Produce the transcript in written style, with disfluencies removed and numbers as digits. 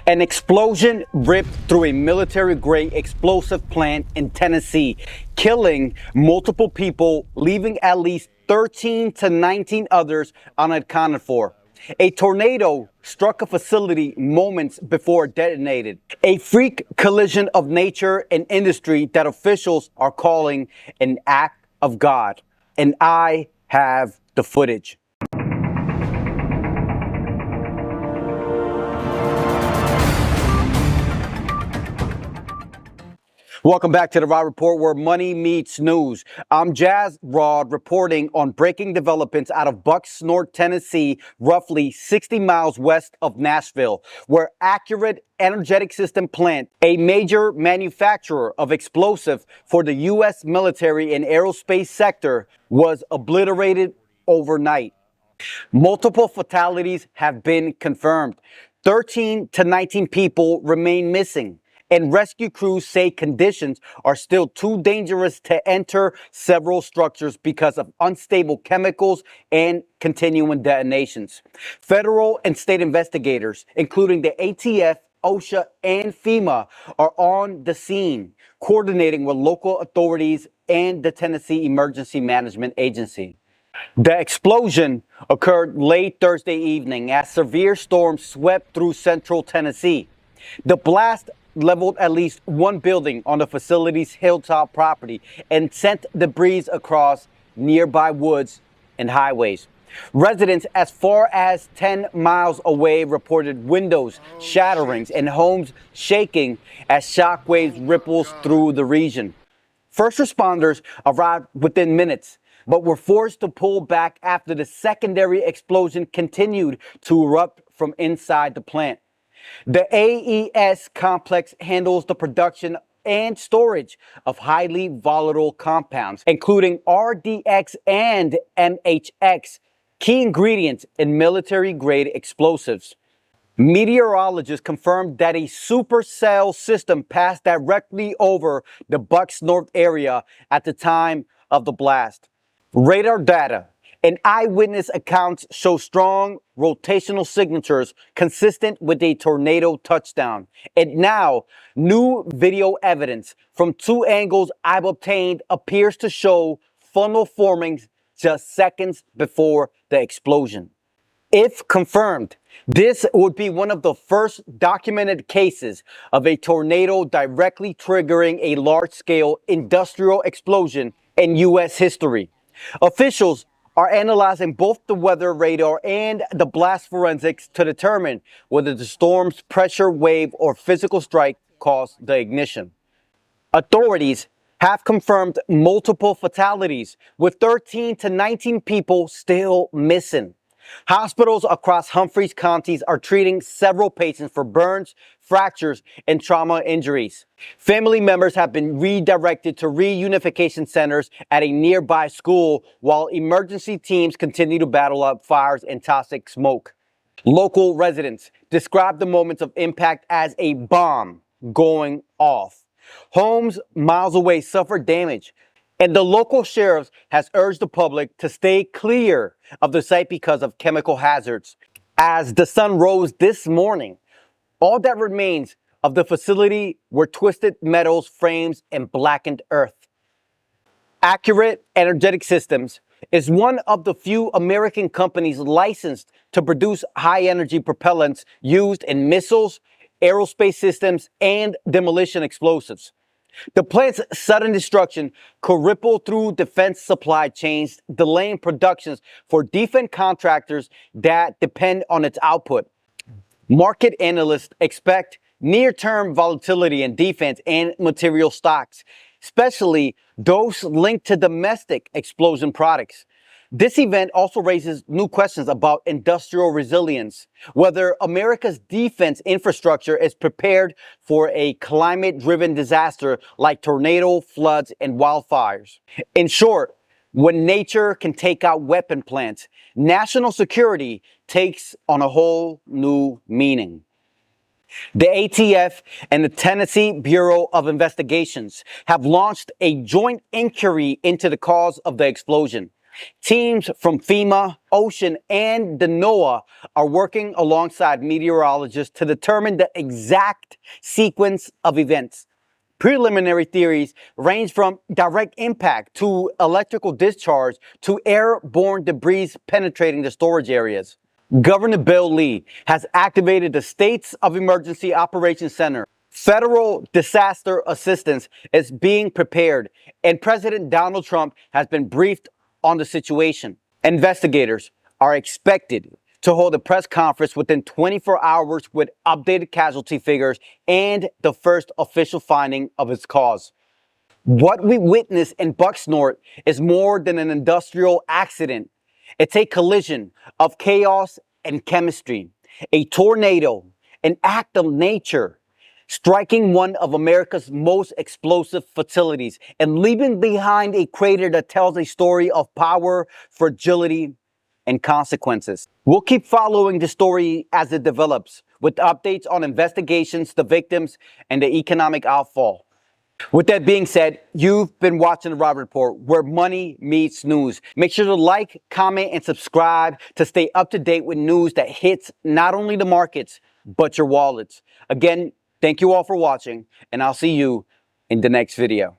An explosion ripped through a military-grade explosive plant in Tennessee, killing multiple people, leaving at least 13 to 19 others unaccounted for. A tornado struck a facility moments before it detonated. A freak collision of nature and industry that officials are calling an act of God. And I have the footage. Welcome back to the Rod Report, where money meets news. I'm Jazz Rod reporting on breaking developments out of Bucksnort, Tennessee, roughly 60 miles west of Nashville, where Accurate Energetic System Plant, a major manufacturer of explosive for the U.S. military and aerospace sector, was obliterated overnight. Multiple fatalities have been confirmed. 13 to 19 people remain missing. And rescue crews say conditions are still too dangerous to enter several structures because of unstable chemicals and continuing detonations. Federal and state investigators, including the ATF, OSHA, and FEMA, are on the scene, coordinating with local authorities and the Tennessee Emergency Management Agency. The explosion occurred late Thursday evening as severe storms swept through central Tennessee. The blast leveled at least one building on the facility's hilltop property and sent debris across nearby woods and highways. Residents as far as 10 miles away reported windows shattering and homes shaking as shockwaves ripples through the region. First responders arrived within minutes, but were forced to pull back after the secondary explosion continued to erupt from inside the plant. The AES complex handles the production and storage of highly volatile compounds, including RDX and MHX, key ingredients in military-grade explosives. Meteorologists confirmed that a supercell system passed directly over the Bucksnort area at the time of the blast. Radar data and eyewitness accounts show strong rotational signatures consistent with a tornado touchdown. And now, new video evidence from two angles I've obtained appears to show funnel forming just seconds before the explosion. If confirmed, this would be one of the first documented cases of a tornado directly triggering a large-scale industrial explosion in U.S. history. Officials are analyzing both the weather radar and the blast forensics to determine whether the storm's pressure wave or physical strike caused the ignition. Authorities have confirmed multiple fatalities, with 13 to 19 people still missing. Hospitals across Humphreys counties are treating several patients for burns, fractures, and trauma injuries. Family members have been redirected to reunification centers at a nearby school, while emergency teams continue to battle up fires and toxic smoke. Local residents describe the moments of impact as a bomb going off. Homes miles away suffered damage, and the local sheriff has urged the public to stay clear of the site because of chemical hazards. As the sun rose this morning, all that remains of the facility were twisted metals, frames, and blackened earth. Accurate Energetic Systems is one of the few American companies licensed to produce high-energy propellants used in missiles, aerospace systems, and demolition explosives. The plant's sudden destruction could ripple through defense supply chains, delaying productions for defense contractors that depend on its output. Market analysts expect near-term volatility in defense and material stocks, especially those linked to domestic explosion products. This event also raises new questions about industrial resilience, whether America's defense infrastructure is prepared for a climate-driven disaster like tornado, floods, and wildfires. In short, when nature can take out weapon plants, national security takes on a whole new meaning. The ATF and the Tennessee Bureau of Investigations have launched a joint inquiry into the cause of the explosion. Teams from FEMA, OSHA, and the NOAA are working alongside meteorologists to determine the exact sequence of events. Preliminary theories range from direct impact to electrical discharge to airborne debris penetrating the storage areas. Governor Bill Lee has activated the States of Emergency Operations Center. Federal disaster assistance is being prepared, and President Donald Trump has been briefed on the situation. Investigators are expected to hold a press conference within 24 hours with updated casualty figures and the first official finding of its cause. What we witnessed in Bucksnort is more than an industrial accident. It's a collision of chaos and chemistry, a tornado, an act of nature, striking one of America's most explosive facilities and leaving behind a crater that tells a story of power, fragility, and consequences. We'll keep following the story as it develops, with updates on investigations, the victims, and the economic outfall. With that being said, you've been watching The Rod Report, where money meets news. Make sure to like, comment, and subscribe to stay up to date with news that hits not only the markets, but your wallets. Again, thank you all for watching, and I'll see you in the next video.